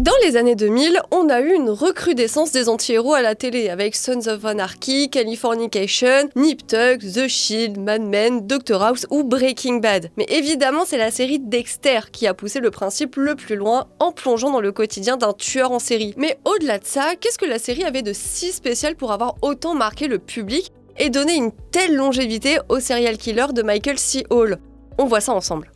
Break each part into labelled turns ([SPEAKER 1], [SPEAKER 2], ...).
[SPEAKER 1] Dans les années 2000, on a eu une recrudescence des anti-héros à la télé avec Sons of Anarchy, Californication, Nip Tuck, The Shield, Mad Men, Dr House ou Breaking Bad. Mais évidemment, c'est la série Dexter qui a poussé le principe le plus loin en plongeant dans le quotidien d'un tueur en série. Mais au-delà de ça, qu'est-ce que la série avait de si spécial pour avoir autant marqué le public et donné une telle longévité au serial killer de Michael C. Hall? On voit ça ensemble.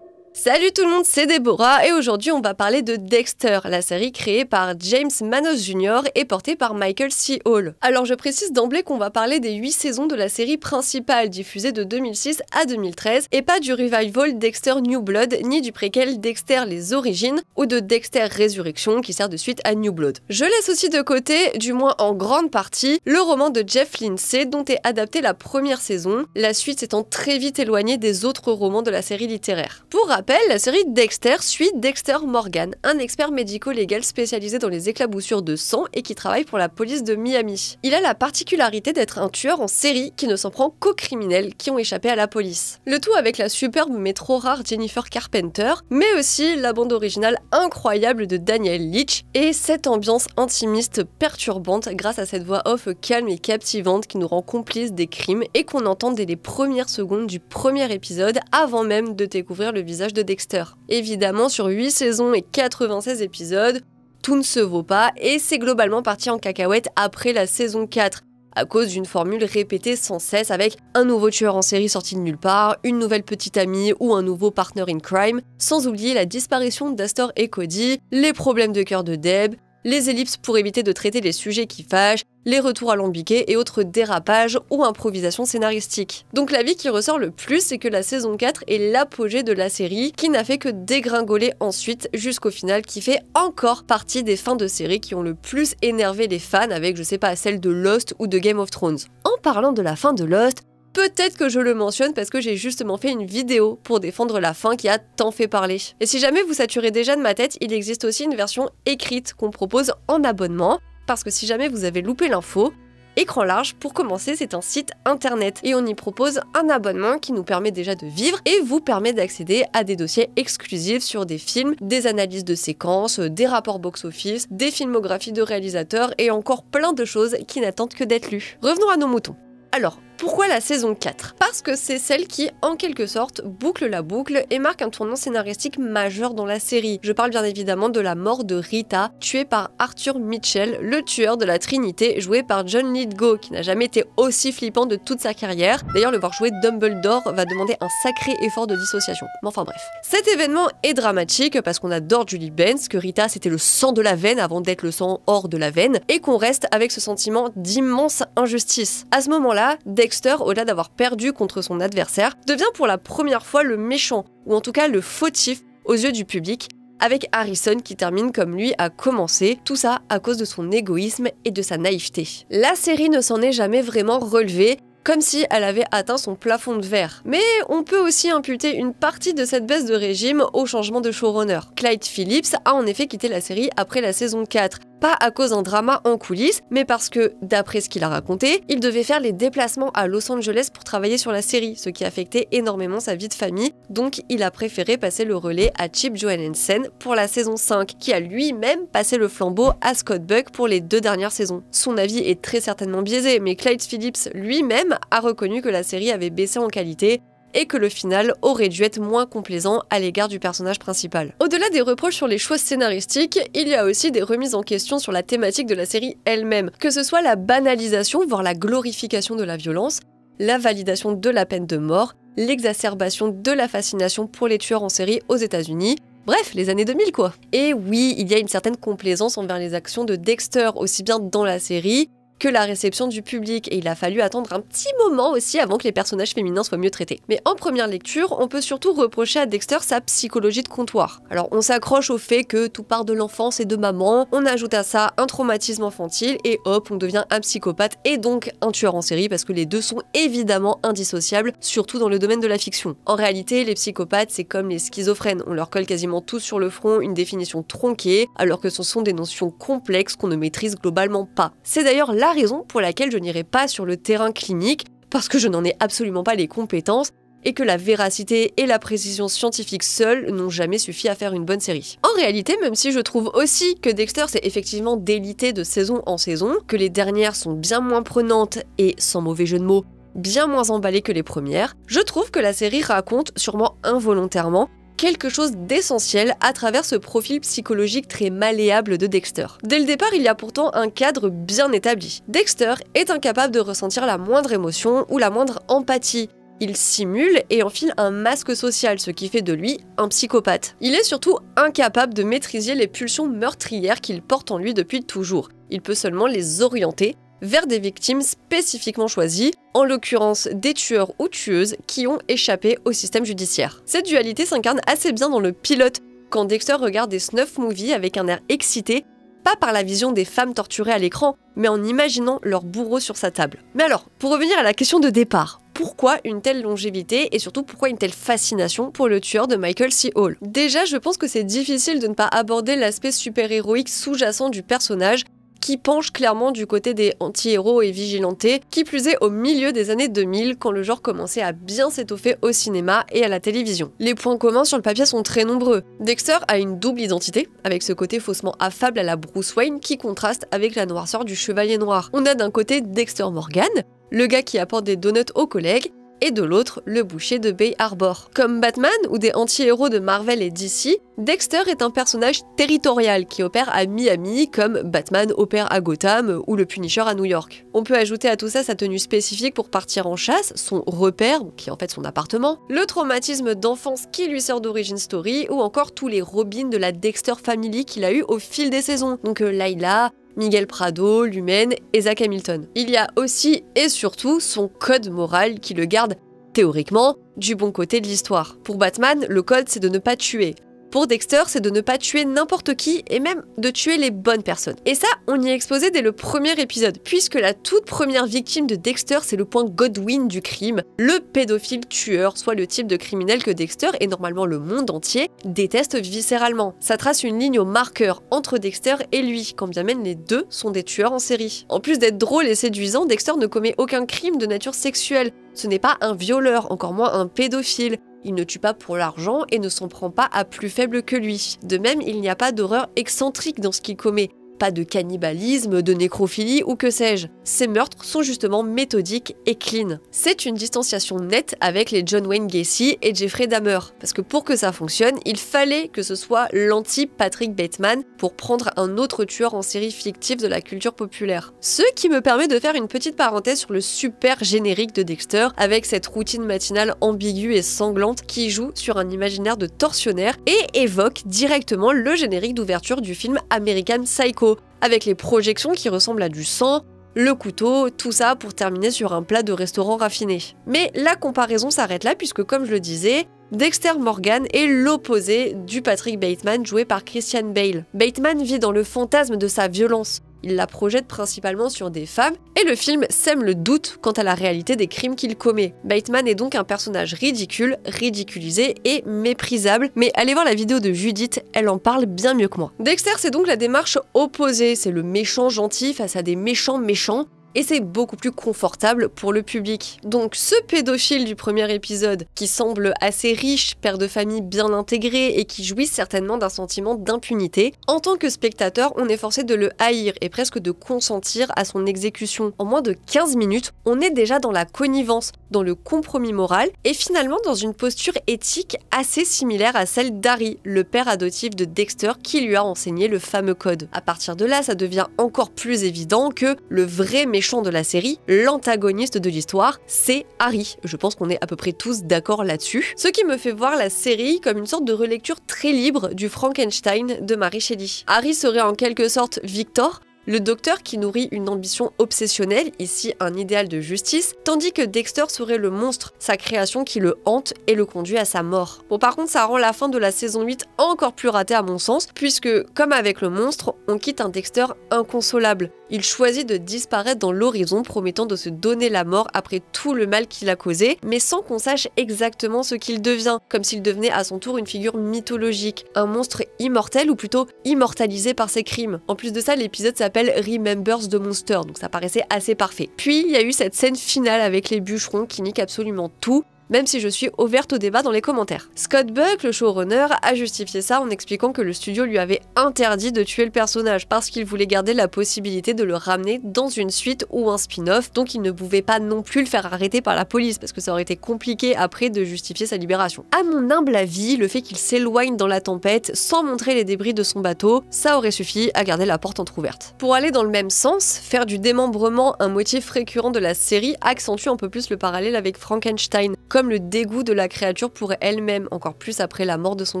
[SPEAKER 1] Salut tout le monde, c'est Déborah et aujourd'hui on va parler de Dexter, la série créée par James Manos Jr. et portée par Michael C. Hall. Alors je précise d'emblée qu'on va parler des 8 saisons de la série principale diffusée de 2006 à 2013 et pas du revival Dexter New Blood ni du préquel Dexter Les Origines ou de Dexter Résurrection qui sert de suite à New Blood. Je laisse aussi de côté, du moins en grande partie, le roman de Jeff Lindsay dont est adaptée la première saison, la suite s'étant très vite éloignée des autres romans de la série littéraire. Pour rappel, la série Dexter suit Dexter Morgan, un expert médico-légal spécialisé dans les éclaboussures de sang et qui travaille pour la police de Miami. Il a la particularité d'être un tueur en série qui ne s'en prend qu'aux criminels qui ont échappé à la police. Le tout avec la superbe mais trop rare Jennifer Carpenter, mais aussi la bande originale incroyable de Daniel Leach et cette ambiance intimiste perturbante grâce à cette voix off calme et captivante qui nous rend complices des crimes et qu'on entend dès les premières secondes du premier épisode avant même de découvrir le visage de Dexter. Évidemment, sur 8 saisons et 96 épisodes, tout ne se vaut pas et c'est globalement parti en cacahuète après la saison 4, à cause d'une formule répétée sans cesse avec un nouveau tueur en série sorti de nulle part, une nouvelle petite amie ou un nouveau partner in crime, sans oublier la disparition d'Astor et Cody, les problèmes de cœur de Deb, les ellipses pour éviter de traiter les sujets qui fâchent, les retours alambiqués et autres dérapages ou improvisations scénaristiques. Donc l'avis qui ressort le plus, c'est que la saison 4 est l'apogée de la série, qui n'a fait que dégringoler ensuite jusqu'au final, qui fait encore partie des fins de série qui ont le plus énervé les fans avec, je sais pas, celle de Lost ou de Game of Thrones. En parlant de la fin de Lost, peut-être que je le mentionne parce que j'ai justement fait une vidéo pour défendre la fin qui a tant fait parler. Et si jamais vous saturez déjà de ma tête, il existe aussi une version écrite qu'on propose en abonnement, parce que si jamais vous avez loupé l'info, Écran Large, pour commencer, c'est un site internet et on y propose un abonnement qui nous permet déjà de vivre et vous permet d'accéder à des dossiers exclusifs sur des films, des analyses de séquences, des rapports box-office, des filmographies de réalisateurs et encore plein de choses qui n'attendent que d'être lues. Revenons à nos moutons. Alors, pourquoi la saison 4? Parce que c'est celle qui, en quelque sorte, boucle la boucle et marque un tournant scénaristique majeur dans la série. Je parle bien évidemment de la mort de Rita, tuée par Arthur Mitchell, le tueur de la Trinité, joué par John Lithgow, qui n'a jamais été aussi flippant de toute sa carrière. D'ailleurs, le voir jouer Dumbledore va demander un sacré effort de dissociation. Mais enfin bref. Cet événement est dramatique parce qu'on adore Julie Benz, que Rita c'était le sang de la veine avant d'être le sang hors de la veine, et qu'on reste avec ce sentiment d'immense injustice. À ce moment-là, Dexter, au-delà d'avoir perdu contre son adversaire, devient pour la première fois le méchant, ou en tout cas le fautif aux yeux du public, avec Harrison qui termine comme lui a commencé, tout ça à cause de son égoïsme et de sa naïveté. La série ne s'en est jamais vraiment relevée, comme si elle avait atteint son plafond de verre. Mais on peut aussi imputer une partie de cette baisse de régime au changement de showrunner. Clyde Phillips a en effet quitté la série après la saison 4. Pas à cause d'un drama en coulisses, mais parce que, d'après ce qu'il a raconté, il devait faire les déplacements à Los Angeles pour travailler sur la série, ce qui affectait énormément sa vie de famille, donc il a préféré passer le relais à Chip Johannesson pour la saison 5, qui a lui-même passé le flambeau à Scott Buck pour les 2 dernières saisons. Son avis est très certainement biaisé, mais Clyde Phillips lui-même a reconnu que la série avait baissé en qualité, et que le final aurait dû être moins complaisant à l'égard du personnage principal. Au-delà des reproches sur les choix scénaristiques, il y a aussi des remises en question sur la thématique de la série elle-même, que ce soit la banalisation, voire la glorification de la violence, la validation de la peine de mort, l'exacerbation de la fascination pour les tueurs en série aux États-Unis. Bref, les années 2000 quoi. Et oui, il y a une certaine complaisance envers les actions de Dexter, aussi bien dans la série que la réception du public, et il a fallu attendre un petit moment aussi avant que les personnages féminins soient mieux traités. Mais en première lecture, on peut surtout reprocher à Dexter sa psychologie de comptoir. Alors on s'accroche au fait que tout part de l'enfance et de maman, on ajoute à ça un traumatisme infantile, et hop, on devient un psychopathe et donc un tueur en série, parce que les deux sont évidemment indissociables, surtout dans le domaine de la fiction. En réalité, les psychopathes, c'est comme les schizophrènes, on leur colle quasiment tous sur le front une définition tronquée, alors que ce sont des notions complexes qu'on ne maîtrise globalement pas. C'est d'ailleurs la raison pour laquelle je n'irai pas sur le terrain clinique, parce que je n'en ai absolument pas les compétences, et que la véracité et la précision scientifique seules n'ont jamais suffi à faire une bonne série. En réalité, même si je trouve aussi que Dexter s'est effectivement délité de saison en saison, que les dernières sont bien moins prenantes et, sans mauvais jeu de mots, bien moins emballées que les premières, je trouve que la série raconte, sûrement involontairement, quelque chose d'essentiel à travers ce profil psychologique très malléable de Dexter. Dès le départ, il y a pourtant un cadre bien établi. Dexter est incapable de ressentir la moindre émotion ou la moindre empathie. Il simule et enfile un masque social, ce qui fait de lui un psychopathe. Il est surtout incapable de maîtriser les pulsions meurtrières qu'il porte en lui depuis toujours. Il peut seulement les orienter vers des victimes spécifiquement choisies, en l'occurrence des tueurs ou tueuses qui ont échappé au système judiciaire. Cette dualité s'incarne assez bien dans le pilote, quand Dexter regarde des snuff movies avec un air excité, pas par la vision des femmes torturées à l'écran, mais en imaginant leur bourreau sur sa table. Mais alors, pour revenir à la question de départ, pourquoi une telle longévité et surtout pourquoi une telle fascination pour le tueur de Michael C. Hall? Déjà, je pense que c'est difficile de ne pas aborder l'aspect super-héroïque sous-jacent du personnage, qui penche clairement du côté des anti-héros et vigilantés, qui plus est au milieu des années 2000, quand le genre commençait à bien s'étoffer au cinéma et à la télévision. Les points communs sur le papier sont très nombreux. Dexter a une double identité, avec ce côté faussement affable à la Bruce Wayne qui contraste avec la noirceur du Chevalier Noir. On a d'un côté Dexter Morgan, le gars qui apporte des donuts aux collègues, et de l'autre, le boucher de Bay Harbor. Comme Batman ou des anti-héros de Marvel et DC, Dexter est un personnage territorial qui opère à Miami, comme Batman opère à Gotham ou le Punisher à New York. On peut ajouter à tout ça sa tenue spécifique pour partir en chasse, son repère, qui est en fait son appartement, le traumatisme d'enfance qui lui sert d'origin story, ou encore tous les Robins de la Dexter Family qu'il a eu au fil des saisons. Donc Layla, Miguel Prado, Lumen et Zach Hamilton. Il y a aussi et surtout son code moral qui le garde, théoriquement, du bon côté de l'histoire. Pour Batman, le code c'est de ne pas tuer. Pour Dexter, c'est de ne pas tuer n'importe qui et même de tuer les bonnes personnes. Et ça, on y est exposé dès le premier épisode, puisque la toute première victime de Dexter, c'est le point Godwin du crime, le pédophile tueur, soit le type de criminel que Dexter et normalement le monde entier déteste viscéralement. Ça trace une ligne au marqueur entre Dexter et lui, quand bien même les deux sont des tueurs en série. En plus d'être drôle et séduisant, Dexter ne commet aucun crime de nature sexuelle. Ce n'est pas un violeur, encore moins un pédophile. Il ne tue pas pour l'argent et ne s'en prend pas à plus faible que lui. De même, il n'y a pas d'horreur excentrique dans ce qu'il commet. Pas de cannibalisme, de nécrophilie ou que sais-je. Ces meurtres sont justement méthodiques et clean. C'est une distanciation nette avec les John Wayne Gacy et Jeffrey Dahmer. Parce que pour que ça fonctionne, il fallait que ce soit l'anti-Patrick Bateman pour prendre un autre tueur en série fictif de la culture populaire. Ce qui me permet de faire une petite parenthèse sur le super générique de Dexter, avec cette routine matinale ambiguë et sanglante qui joue sur un imaginaire de tortionnaire et évoque directement le générique d'ouverture du film American Psycho, avec les projections qui ressemblent à du sang, le couteau, tout ça pour terminer sur un plat de restaurant raffiné. Mais la comparaison s'arrête là puisque, comme je le disais, Dexter Morgan est l'opposé du Patrick Bateman joué par Christian Bale. Bateman vit dans le fantasme de sa violence. Il la projette principalement sur des femmes, et le film sème le doute quant à la réalité des crimes qu'il commet. Bateman est donc un personnage ridicule, ridiculisé et méprisable, mais allez voir la vidéo de Judith, elle en parle bien mieux que moi. Dexter, c'est donc la démarche opposée, c'est le méchant gentil face à des méchants méchants, et c'est beaucoup plus confortable pour le public. Donc ce pédophile du premier épisode, qui semble assez riche, père de famille bien intégré et qui jouit certainement d'un sentiment d'impunité, en tant que spectateur, on est forcé de le haïr et presque de consentir à son exécution. En moins de 15 minutes, on est déjà dans la connivence, dans le compromis moral et finalement dans une posture éthique assez similaire à celle d'Harry, le père adoptif de Dexter qui lui a enseigné le fameux code. À partir de là, ça devient encore plus évident que le vrai méchant de la série, l'antagoniste de l'histoire, c'est Harry. Je pense qu'on est à peu près tous d'accord là-dessus. Ce qui me fait voir la série comme une sorte de relecture très libre du Frankenstein de Mary Shelley. Harry serait en quelque sorte Victor, le docteur qui nourrit une ambition obsessionnelle, ici un idéal de justice, tandis que Dexter serait le monstre, sa création qui le hante et le conduit à sa mort. Bon, par contre, ça rend la fin de la saison 8 encore plus ratée à mon sens, puisque, comme avec le monstre, on quitte un Dexter inconsolable. Il choisit de disparaître dans l'horizon, promettant de se donner la mort après tout le mal qu'il a causé, mais sans qu'on sache exactement ce qu'il devient, comme s'il devenait à son tour une figure mythologique, un monstre immortel ou plutôt immortalisé par ses crimes. En plus de ça, l'épisode s'appelle s'appelle Remembers the Monster, donc ça paraissait assez parfait. Puis il y a eu cette scène finale avec les bûcherons qui niquent absolument tout, même si je suis ouverte au débat dans les commentaires. Scott Buck, le showrunner, a justifié ça en expliquant que le studio lui avait interdit de tuer le personnage parce qu'il voulait garder la possibilité de le ramener dans une suite ou un spin-off, donc il ne pouvait pas non plus le faire arrêter par la police parce que ça aurait été compliqué après de justifier sa libération. À mon humble avis, le fait qu'il s'éloigne dans la tempête sans montrer les débris de son bateau, ça aurait suffi à garder la porte entrouverte. Pour aller dans le même sens, faire du démembrement un motif récurrent de la série accentue un peu plus le parallèle avec Frankenstein, comme le dégoût de la créature pour elle-même, encore plus après la mort de son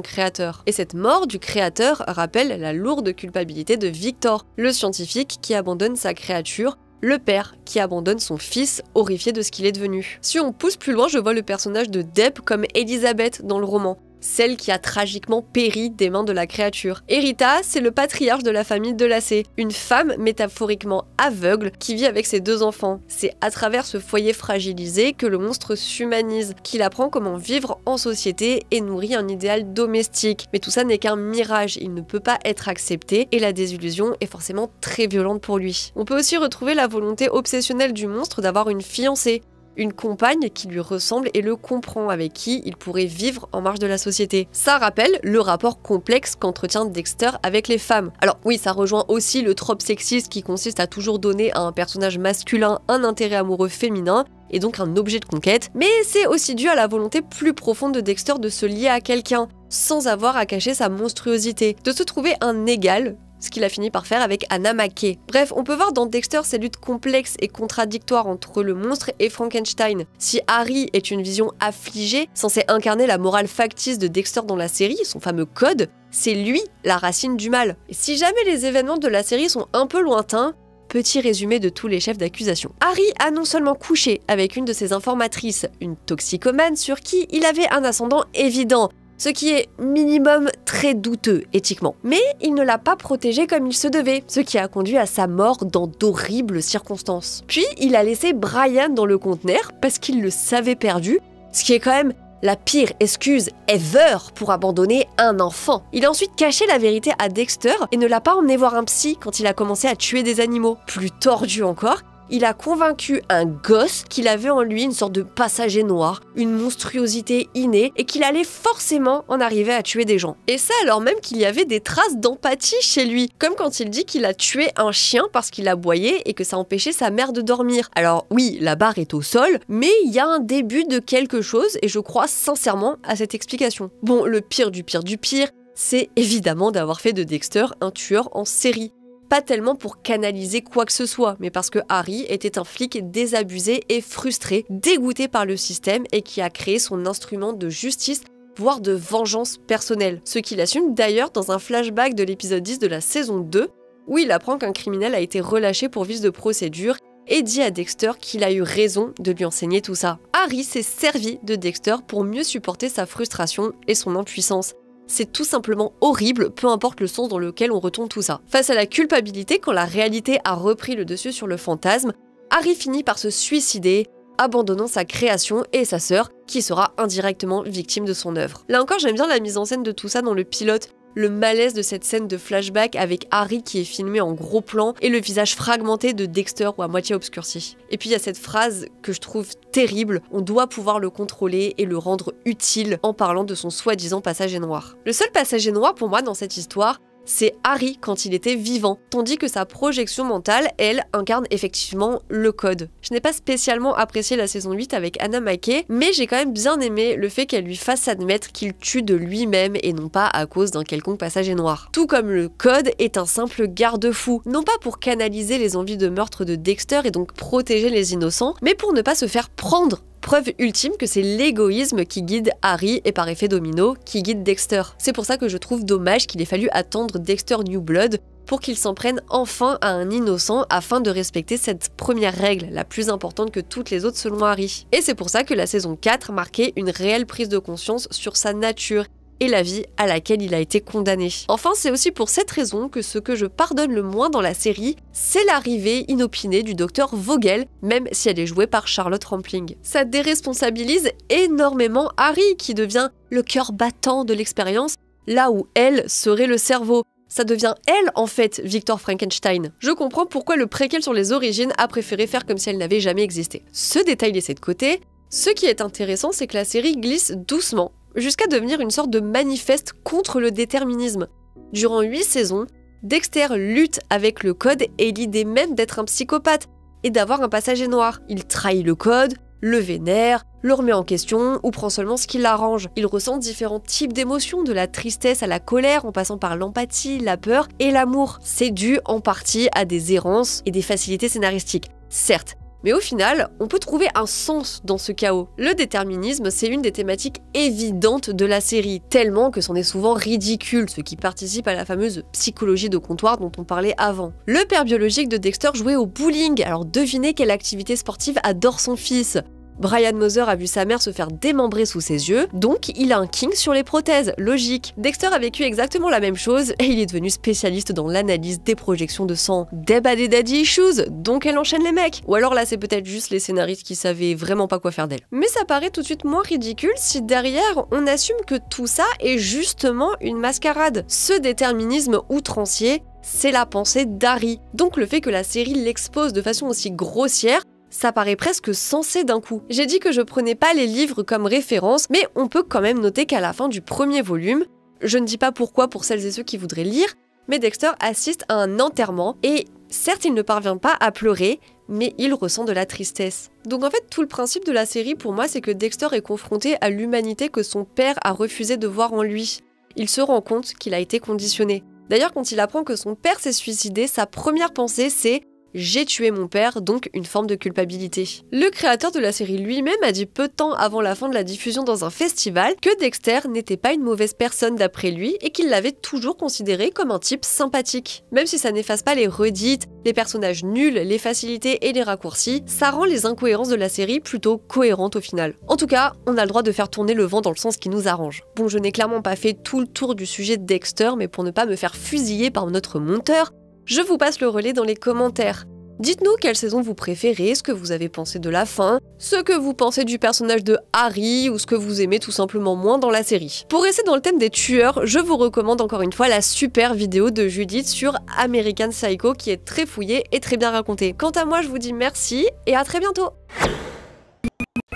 [SPEAKER 1] créateur. Et cette mort du créateur rappelle la lourde culpabilité de Victor, le scientifique qui abandonne sa créature, le père qui abandonne son fils, horrifié de ce qu'il est devenu. Si on pousse plus loin, je vois le personnage de Depp comme Elizabeth dans le roman, celle qui a tragiquement péri des mains de la créature. Erita, c'est le patriarche de la famille de Lacey, une femme métaphoriquement aveugle qui vit avec ses 2 enfants. C'est à travers ce foyer fragilisé que le monstre s'humanise, qu'il apprend comment vivre en société et nourrit un idéal domestique. Mais tout ça n'est qu'un mirage, il ne peut pas être accepté et la désillusion est forcément très violente pour lui. On peut aussi retrouver la volonté obsessionnelle du monstre d'avoir une fiancée, une compagne qui lui ressemble et le comprend, avec qui il pourrait vivre en marge de la société. Ça rappelle le rapport complexe qu'entretient Dexter avec les femmes. Alors oui, ça rejoint aussi le trope sexiste qui consiste à toujours donner à un personnage masculin un intérêt amoureux féminin, et donc un objet de conquête, mais c'est aussi dû à la volonté plus profonde de Dexter de se lier à quelqu'un, sans avoir à cacher sa monstruosité, de se trouver un égal, ce qu'il a fini par faire avec Anna Mackey. Bref, on peut voir dans Dexter ces luttes complexes et contradictoires entre le monstre et Frankenstein. Si Harry est une vision affligée, censée incarner la morale factice de Dexter dans la série, son fameux code, c'est lui la racine du mal. Et si jamais les événements de la série sont un peu lointains, petit résumé de tous les chefs d'accusation. Harry a non seulement couché avec une de ses informatrices, une toxicomane sur qui il avait un ascendant évident, ce qui est minimum très douteux éthiquement. Mais il ne l'a pas protégée comme il se devait, ce qui a conduit à sa mort dans d'horribles circonstances. Puis il a laissé Brian dans le conteneur parce qu'il le savait perdu, ce qui est quand même la pire excuse ever pour abandonner un enfant. Il a ensuite caché la vérité à Dexter et ne l'a pas emmené voir un psy quand il a commencé à tuer des animaux. Plus tordu encore, il a convaincu un gosse qu'il avait en lui une sorte de passager noir, une monstruosité innée et qu'il allait forcément en arriver à tuer des gens. Et ça alors même qu'il y avait des traces d'empathie chez lui, comme quand il dit qu'il a tué un chien parce qu'il aboyait et que ça empêchait sa mère de dormir. Alors oui, la barre est au sol, mais il y a un début de quelque chose et je crois sincèrement à cette explication. Bon, le pire du pire du pire, c'est évidemment d'avoir fait de Dexter un tueur en série. Pas tellement pour canaliser quoi que ce soit, mais parce que Harry était un flic désabusé et frustré, dégoûté par le système et qui a créé son instrument de justice, voire de vengeance personnelle. Ce qu'il assume d'ailleurs dans un flashback de l'épisode 10 de la saison 2, où il apprend qu'un criminel a été relâché pour vice de procédure et dit à Dexter qu'il a eu raison de lui enseigner tout ça. Harry s'est servi de Dexter pour mieux supporter sa frustration et son impuissance. C'est tout simplement horrible, peu importe le sens dans lequel on retourne tout ça. Face à la culpabilité, quand la réalité a repris le dessus sur le fantasme, Harry finit par se suicider, abandonnant sa création et sa sœur, qui sera indirectement victime de son œuvre. Là encore, j'aime bien la mise en scène de tout ça dans le pilote, le malaise de cette scène de flashback avec Harry qui est filmé en gros plan et le visage fragmenté de Dexter ou à moitié obscurci. Et puis il y a cette phrase que je trouve terrible, on doit pouvoir le contrôler et le rendre utile en parlant de son soi-disant passager noir. Le seul passager noir pour moi dans cette histoire, c'est Harry quand il était vivant, tandis que sa projection mentale, elle, incarne effectivement le code. Je n'ai pas spécialement apprécié la saison 8 avec Anna Mackey, mais j'ai quand même bien aimé le fait qu'elle lui fasse admettre qu'il tue de lui-même et non pas à cause d'un quelconque passager noir. Tout comme le code est un simple garde-fou, non pas pour canaliser les envies de meurtre de Dexter et donc protéger les innocents, mais pour ne pas se faire prendre. Preuve ultime que c'est l'égoïsme qui guide Harry et par effet domino qui guide Dexter. C'est pour ça que je trouve dommage qu'il ait fallu attendre Dexter New Blood pour qu'il s'en prenne enfin à un innocent afin de respecter cette première règle, la plus importante que toutes les autres selon Harry. Et c'est pour ça que la saison 4 marquait une réelle prise de conscience sur sa nature et la vie à laquelle il a été condamné. Enfin, c'est aussi pour cette raison que ce que je pardonne le moins dans la série, c'est l'arrivée inopinée du docteur Vogel, même si elle est jouée par Charlotte Rampling. Ça déresponsabilise énormément Harry, qui devient le cœur battant de l'expérience, là où elle serait le cerveau. Ça devient elle, en fait, Victor Frankenstein. Je comprends pourquoi le préquel sur les origines a préféré faire comme si elle n'avait jamais existé. Ce détail laissé de côté, ce qui est intéressant, c'est que la série glisse doucement, jusqu'à devenir une sorte de manifeste contre le déterminisme. Durant 8 saisons, Dexter lutte avec le code et l'idée même d'être un psychopathe et d'avoir un passager noir. Il trahit le code, le vénère, le remet en question ou prend seulement ce qui l'arrange. Il ressent différents types d'émotions, de la tristesse à la colère, en passant par l'empathie, la peur et l'amour. C'est dû en partie à des errances et des facilités scénaristiques, certes. Mais au final, on peut trouver un sens dans ce chaos. Le déterminisme, c'est une des thématiques évidentes de la série, tellement que c'en est souvent ridicule, ce qui participe à la fameuse psychologie de comptoir dont on parlait avant. Le père biologique de Dexter jouait au bowling, alors devinez quelle activité sportive adore son fils. Brian Mother a vu sa mère se faire démembrer sous ses yeux, donc il a un kink sur les prothèses, logique. Dexter a vécu exactement la même chose et il est devenu spécialiste dans l'analyse des projections de sang. Deb a des daddy issues, donc elle enchaîne les mecs. Ou alors là c'est peut-être juste les scénaristes qui savaient vraiment pas quoi faire d'elle. Mais ça paraît tout de suite moins ridicule si derrière on assume que tout ça est justement une mascarade. Ce déterminisme outrancier, c'est la pensée d'Harry. Donc le fait que la série l'expose de façon aussi grossière, ça paraît presque sensé d'un coup. J'ai dit que je prenais pas les livres comme référence, mais on peut quand même noter qu'à la fin du premier volume, je ne dis pas pourquoi pour celles et ceux qui voudraient lire, mais Dexter assiste à un enterrement et certes il ne parvient pas à pleurer, mais il ressent de la tristesse. Donc en fait tout le principe de la série pour moi c'est que Dexter est confronté à l'humanité que son père a refusé de voir en lui. Il se rend compte qu'il a été conditionné. D'ailleurs quand il apprend que son père s'est suicidé, sa première pensée c'est j'ai tué mon père, donc une forme de culpabilité. Le créateur de la série lui-même a dit peu de temps avant la fin de la diffusion dans un festival que Dexter n'était pas une mauvaise personne d'après lui et qu'il l'avait toujours considéré comme un type sympathique. Même si ça n'efface pas les redites, les personnages nuls, les facilités et les raccourcis, ça rend les incohérences de la série plutôt cohérentes au final. En tout cas, on a le droit de faire tourner le vent dans le sens qui nous arrange. Bon, je n'ai clairement pas fait tout le tour du sujet de Dexter, mais pour ne pas me faire fusiller par notre monteur, je vous passe le relais dans les commentaires. Dites-nous quelle saison vous préférez, ce que vous avez pensé de la fin, ce que vous pensez du personnage de Harry ou ce que vous aimez tout simplement moins dans la série. Pour rester dans le thème des tueurs, je vous recommande encore une fois la super vidéo de Judith sur American Psycho qui est très fouillée et très bien racontée. Quant à moi, je vous dis merci et à très bientôt.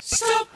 [SPEAKER 1] Stop.